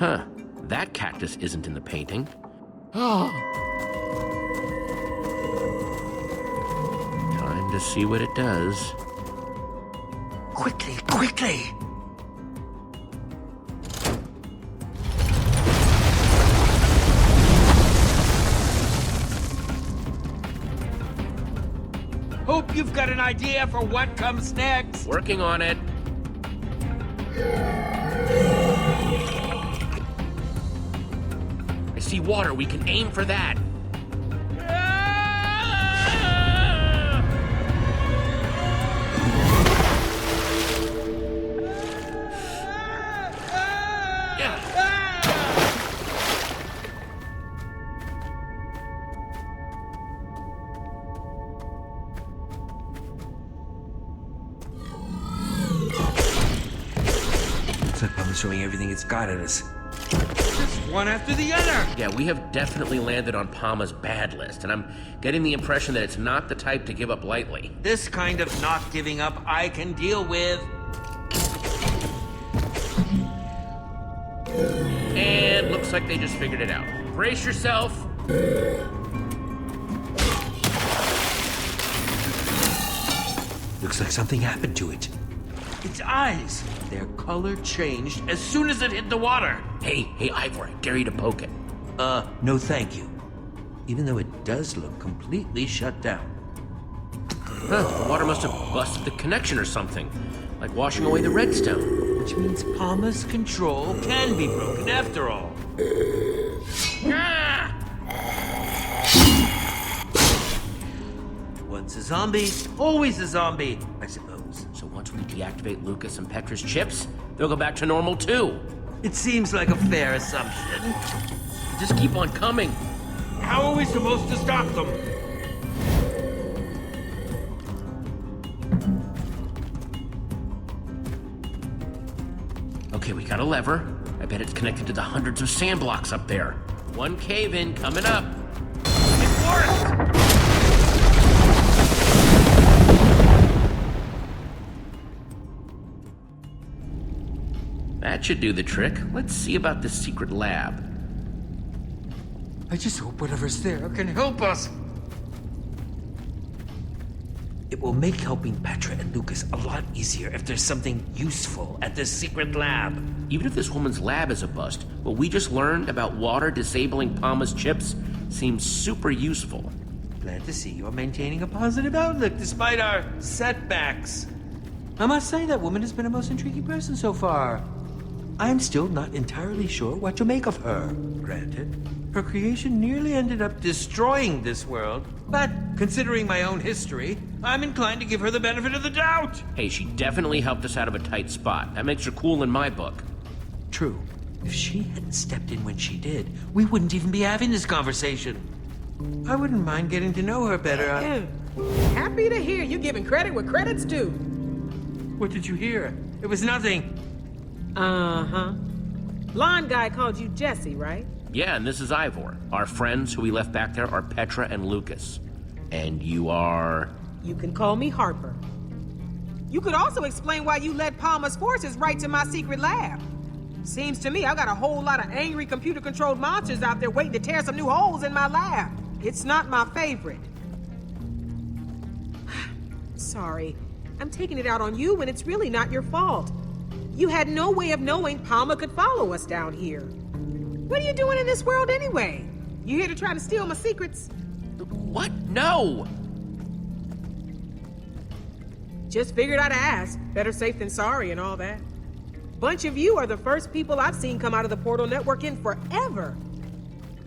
Huh. That cactus isn't in the painting. Oh. Time to see what it does. Quickly, quickly! Hope you've got an idea for what comes next. Working on it. I see water. We can aim for that. Showing everything it's got at us. Just one after the other. Yeah, we have definitely landed on Palma's bad list, and I'm getting the impression that it's not the type to give up lightly. This kind of not giving up I can deal with. And looks like they just figured it out. Brace yourself. Looks like something happened to it. Its eyes. Their color changed as soon as it hit the water. Hey, Ivor, I dare you to poke it. No thank you. Even though it does look completely shut down. Huh, the water must have busted the connection or something. Like washing away the redstone. Which means Palma's control can be broken after all. Ah! Once a zombie, always a zombie, I suppose. So once we deactivate Lucas and Petra's chips, they'll go back to normal too. It seems like a fair assumption. Just keep on coming. How are we supposed to stop them? Okay, we got a lever. I bet it's connected to the hundreds of sand blocks up there. One cave-in coming up. It worked! That should do the trick. Let's see about this secret lab. I just hope whatever's there can help us. It will make helping Petra and Lucas a lot easier if there's something useful at this secret lab. Even if this woman's lab is a bust, what we just learned about water disabling Palma's chips seems super useful. Glad to see you're maintaining a positive outlook despite our setbacks. I must say that woman has been a most intriguing person so far. I'm still not entirely sure what to make of her. Granted, her creation nearly ended up destroying this world, but considering my own history, I'm inclined to give her the benefit of the doubt. Hey, she definitely helped us out of a tight spot. That makes her cool in my book. True. If she hadn't stepped in when she did, we wouldn't even be having this conversation. I wouldn't mind getting to know her better. Happy to hear you giving credit where credit's due. What did you hear? It was nothing. Uh-huh. Blonde guy called you Jesse, right? Yeah, and this is Ivor. Our friends who we left back there are Petra and Lucas. And you are... You can call me Harper. You could also explain why you led Palma's forces right to my secret lab. Seems to me I got a whole lot of angry computer-controlled monsters out there waiting to tear some new holes in my lab. It's not my favorite. Sorry. I'm taking it out on you when it's really not your fault. You had no way of knowing Palma could follow us down here. What are you doing in this world anyway? You here to try to steal my secrets? What? No! Just figured I'd ask. Better safe than sorry and all that. Bunch of you are the first people I've seen come out of the Portal Network in forever.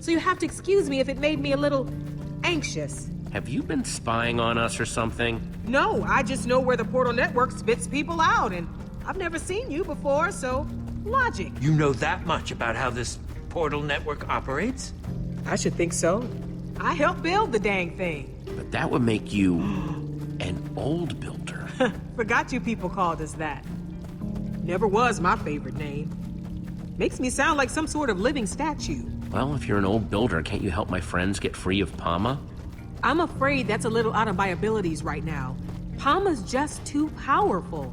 So you have to excuse me if it made me a little anxious. Have you been spying on us or something? No, I just know where the Portal Network spits people out, and I've never seen you before, so logic. You know that much about how this Portal Network operates? I should think so. I helped build the dang thing. But that would make you an old builder. Forgot you people called us that. Never was my favorite name. Makes me sound like some sort of living statue. Well, if you're an old builder, can't you help my friends get free of Palma? I'm afraid that's a little out of my abilities right now. Palma's just too powerful.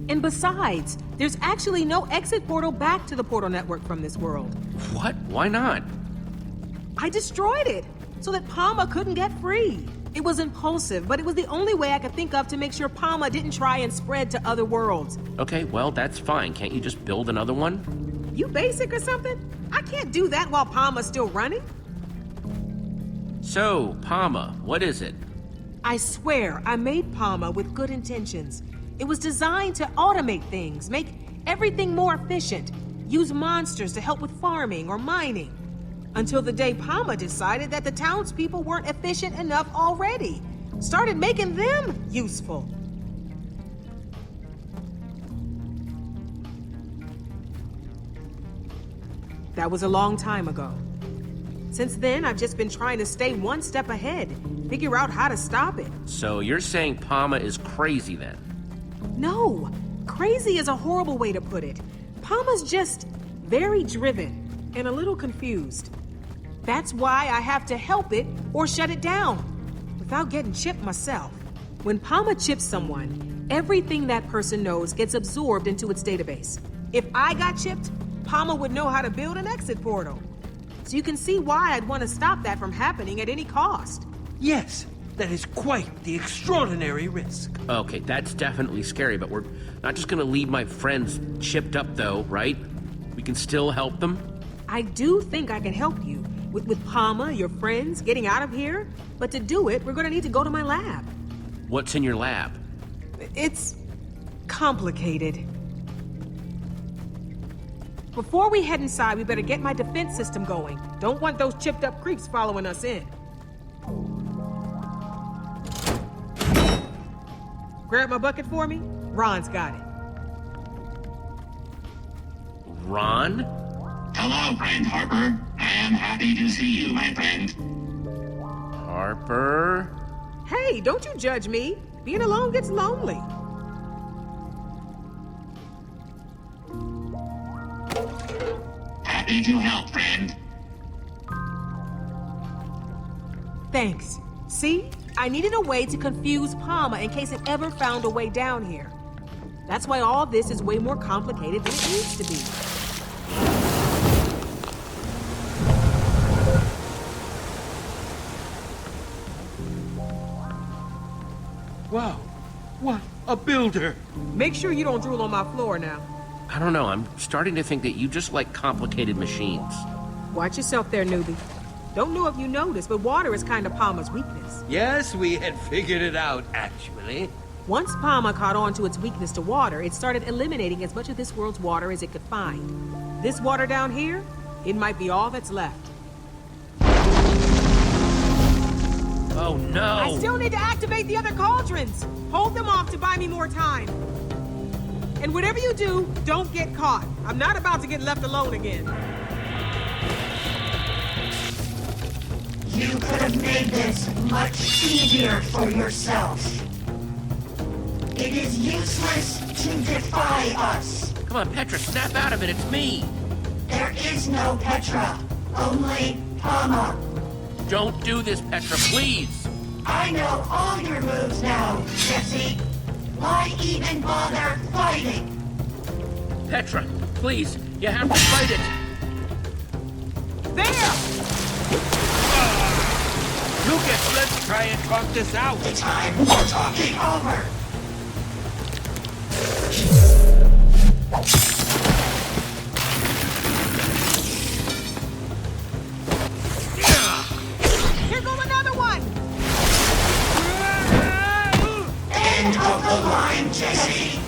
And besides, there's actually no exit portal back to the portal network from this world. What? Why not? I destroyed it so that Palma couldn't get free. It was impulsive, but it was the only way I could think of to make sure Palma didn't try and spread to other worlds. Okay, well, that's fine. Can't you just build another one? You basic or something? I can't do that while Palma's still running. So, Palma, what is it? I swear, I made Palma with good intentions. It was designed to automate things, make everything more efficient, use monsters to help with farming or mining. Until the day Palma decided that the townspeople weren't efficient enough already. Started making them useful. That was a long time ago. Since then, I've just been trying to stay one step ahead, figure out how to stop it. So you're saying Palma is crazy then? No, crazy is a horrible way to put it. Palma's just very driven and a little confused. That's why I have to help it or shut it down, without getting chipped myself. When Palma chips someone, everything that person knows gets absorbed into its database. If I got chipped, Palma would know how to build an exit portal. So you can see why I'd want to stop that from happening at any cost. Yes, that is quite the extraordinary risk. Okay, that's definitely scary, but we're not just gonna leave my friends chipped up though, right? We can still help them? I do think I can help you. With Palma, your friends, getting out of here. But to do it, we're gonna need to go to my lab. What's in your lab? It's complicated. Before we head inside, we better get my defense system going. Don't want those chipped up creeps following us in. Grab my bucket for me? Ron's got it. Ron? Hello, friend Harper. I am happy to see you, my friend. Harper? Hey, don't you judge me. Being alone gets lonely. Happy to help, friend. Thanks. See? I needed a way to confuse Palma in case it ever found a way down here. That's why all this is way more complicated than it needs to be. Wow, what a builder! Make sure you don't drool on my floor now. I don't know, I'm starting to think that you just like complicated machines. Watch yourself there, newbie. Don't know if you noticed, but water is kind of Palma's weakness. Yes, we had figured it out, actually. Once Palma caught on to its weakness to water, it started eliminating as much of this world's water as it could find. This water down here, it might be all that's left. Oh no! I still need to activate the other cauldrons. Hold them off to buy me more time. And whatever you do, don't get caught. I'm not about to get left alone again. You could have made this much easier for yourself. It is useless to defy us. Come on, Petra, snap out of it, it's me! There is no Petra, only Palma. Don't do this, Petra, please! I know all your moves now, Jesse. Why even bother fighting? Petra, please, you have to fight it! There! Lucas, let's try and talk this out. The time for talking over. Here goes another one! End of the line, Jesse.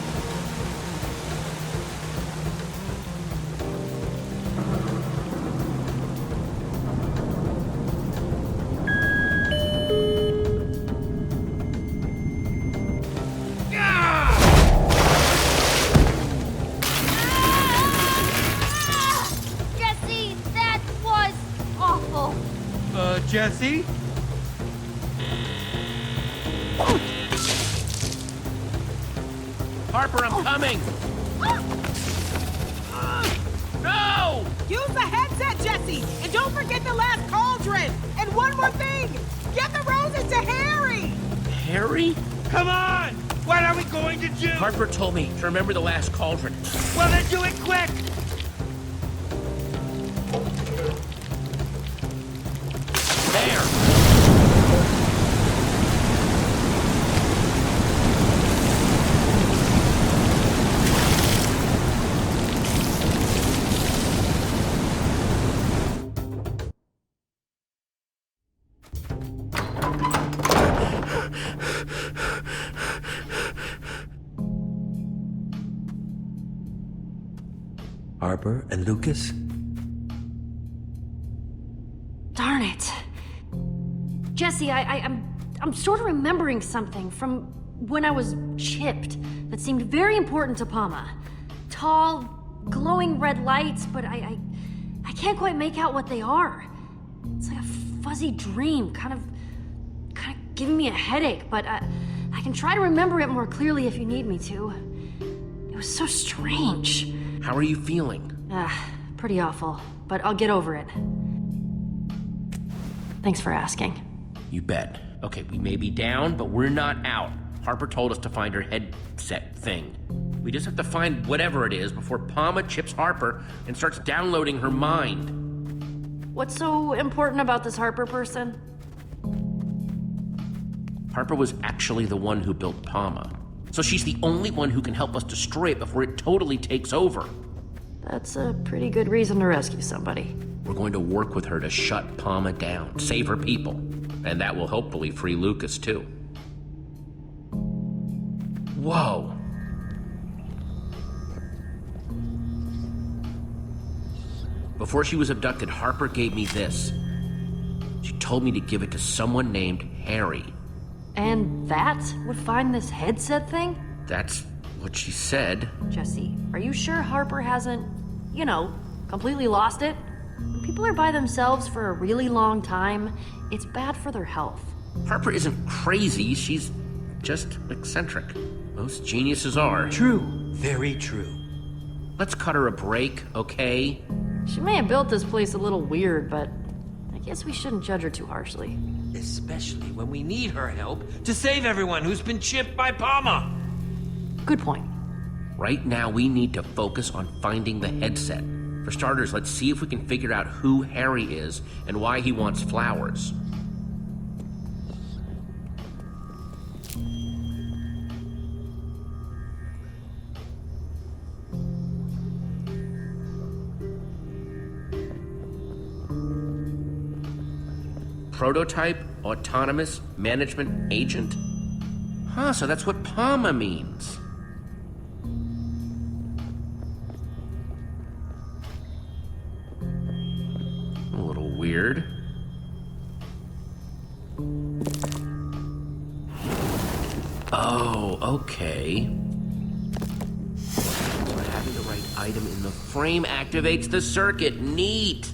Jesse, that was awful. Jesse? Harper, I'm coming! No! Use the headset, Jesse! And don't forget the last cauldron! And one more thing! Get the roses to Harry! Harry? Come on! What are we going to do? Harper told me to remember the last cauldron. Well, then do it quick! There! Harper and Lucas? Darn it. Jesse, I'm sort of remembering something from when I was chipped that seemed very important to Palma. Tall, glowing red lights, but I can't quite make out what they are. It's like a fuzzy dream, kind of giving me a headache, but I can try to remember it more clearly if you need me to. It was so strange. How are you feeling? Pretty awful, but I'll get over it. Thanks for asking. You bet. Okay, we may be down, but we're not out. Harper told us to find her headset thing. We just have to find whatever it is before Palma chips Harper and starts downloading her mind. What's so important about this Harper person? Harper was actually the one who built Palma. So she's the only one who can help us destroy it before it totally takes over. That's a pretty good reason to rescue somebody. We're going to work with her to shut Palma down, save her people. And that will hopefully free Lucas, too. Whoa. Before she was abducted, Harper gave me this. She told me to give it to someone named Harry. And that would find this headset thing? That's what she said. Jesse, are you sure Harper hasn't, completely lost it? When people are by themselves for a really long time, it's bad for their health. Harper isn't crazy, she's just eccentric. Most geniuses are. True. Very true. Let's cut her a break, okay? She may have built this place a little weird, but I guess we shouldn't judge her too harshly. Especially when we need her help to save everyone who's been chipped by Palma. Good point. Right now, we need to focus on finding the headset. For starters, let's see if we can figure out who Harry is and why he wants flowers. Prototype, autonomous, management, agent. Huh, so that's what Palma means. A little weird. Oh, okay. So having the right item in the frame activates the circuit. Neat!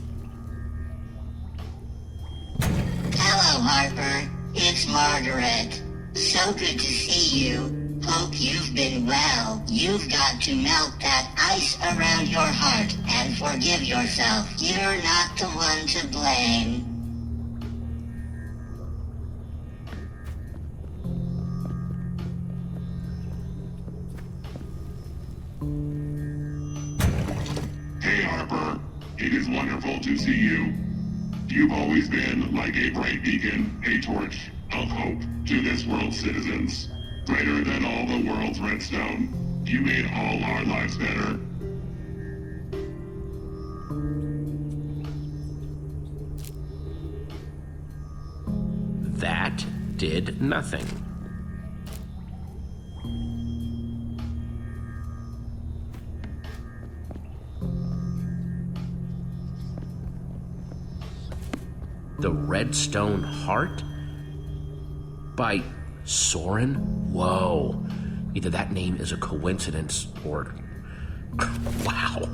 Hello, Harper. It's Margaret. So good to see you. Hope you've been well. You've got to melt that ice around your heart and forgive yourself. You're not the one to blame. Hey, Harper. It is wonderful to see you. You've always been like a bright beacon, a torch of hope to this world's citizens. Greater than all the world's redstone. You made all our lives better. That did nothing. The Redstone Heart? By Soren? Whoa. Either that name is a coincidence or... wow.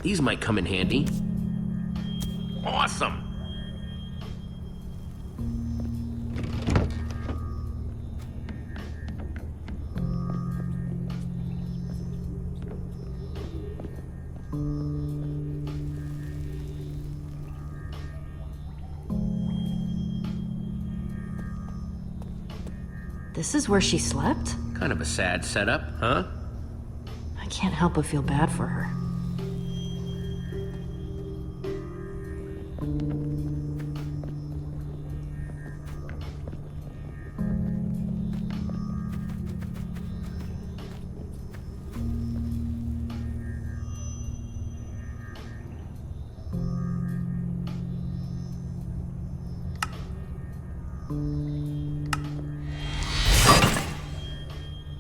These might come in handy. Awesome! This is where she slept? Kind of a sad setup, huh? I can't help but feel bad for her.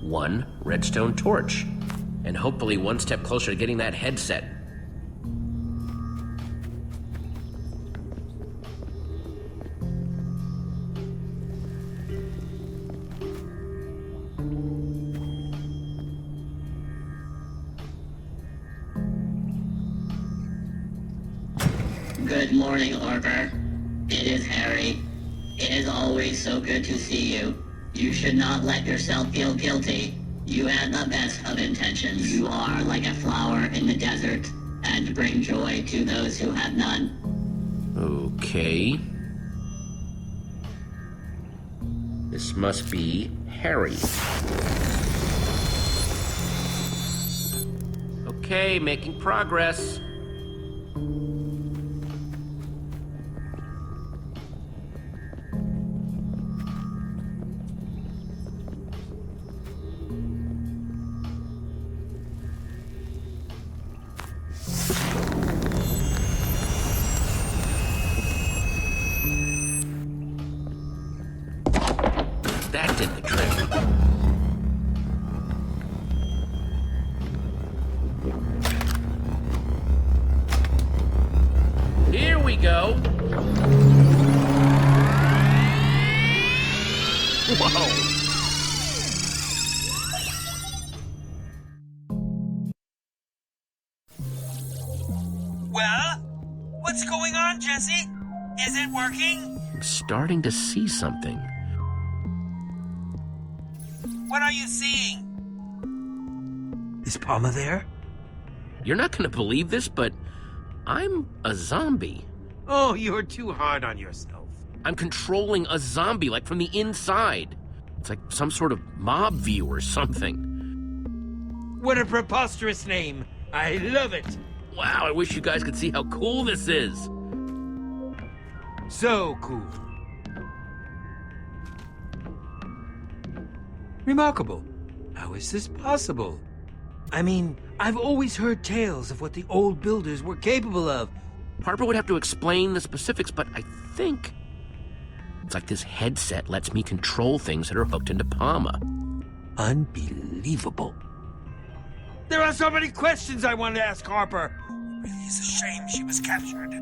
One redstone torch. And hopefully one step closer to getting that headset. Good morning, Harper. It is Harry. It is always so good to see you. You should not let yourself feel guilty. You had the best of intentions. You are like a flower in the desert, and bring joy to those who have none. Okay. This must be Harry. Okay, making progress. That did the trick. Here we go. Whoa. Well, what's going on, Jesse? Is it working? I'm starting to see something. What are you seeing? Is Palma there? You're not gonna believe this, but I'm a zombie. Oh, you're too hard on yourself. I'm controlling a zombie, like from the inside. It's like some sort of mob view or something. What a preposterous name. I love it. Wow, I wish you guys could see how cool this is. So cool. Remarkable. How is this possible? I mean, I've always heard tales of what the old builders were capable of. Harper would have to explain the specifics, but I think it's like this headset lets me control things that are hooked into Palma. Unbelievable. There are so many questions I want to ask Harper. It really is a shame she was captured.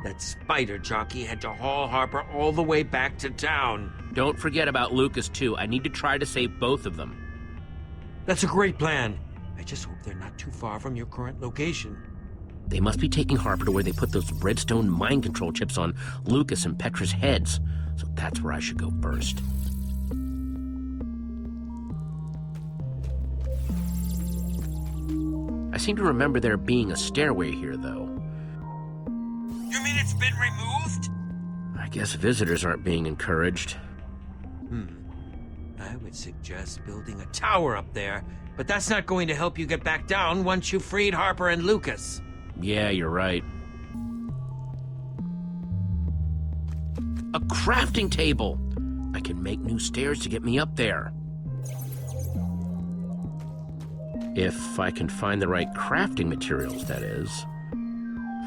That spider jockey had to haul Harper all the way back to town. Don't forget about Lucas, too. I need to try to save both of them. That's a great plan. I just hope they're not too far from your current location. They must be taking Harper to where they put those redstone mind control chips on Lucas and Petra's heads. So that's where I should go first. I seem to remember there being a stairway here, though. You mean it's been removed? I guess visitors aren't being encouraged. I would suggest building a tower up there, but that's not going to help you get back down once you've freed Harper and Lucas. Yeah, you're right. A crafting table! I can make new stairs to get me up there. If I can find the right crafting materials, that is.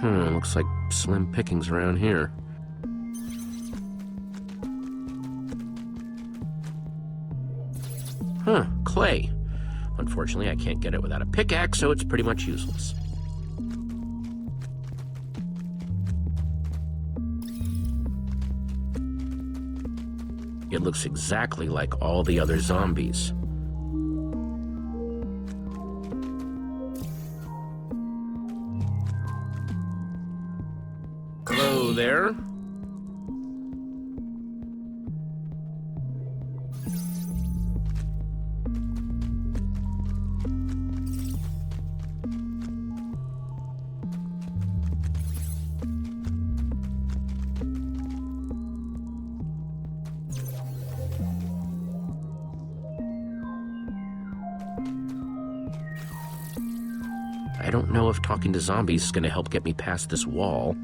Looks like slim pickings around here. Clay. Unfortunately, I can't get it without a pickaxe, so it's pretty much useless. It looks exactly like all the other zombies. Hello there. don't know if talking to zombies is gonna help get me past this wall.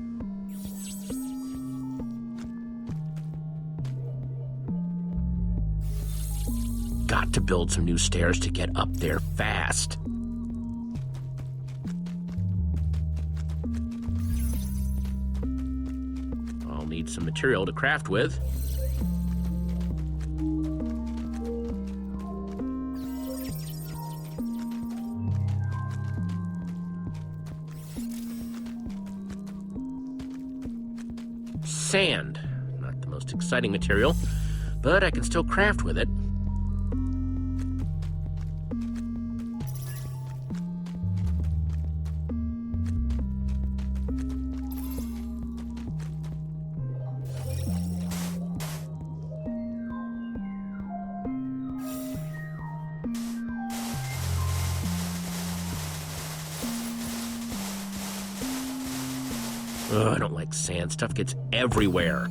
Got to build some new stairs to get up there fast. I'll need some material to craft with. Sand. Not the most exciting material, but I can still craft with it. Ugh, I don't like sand. Stuff gets everywhere.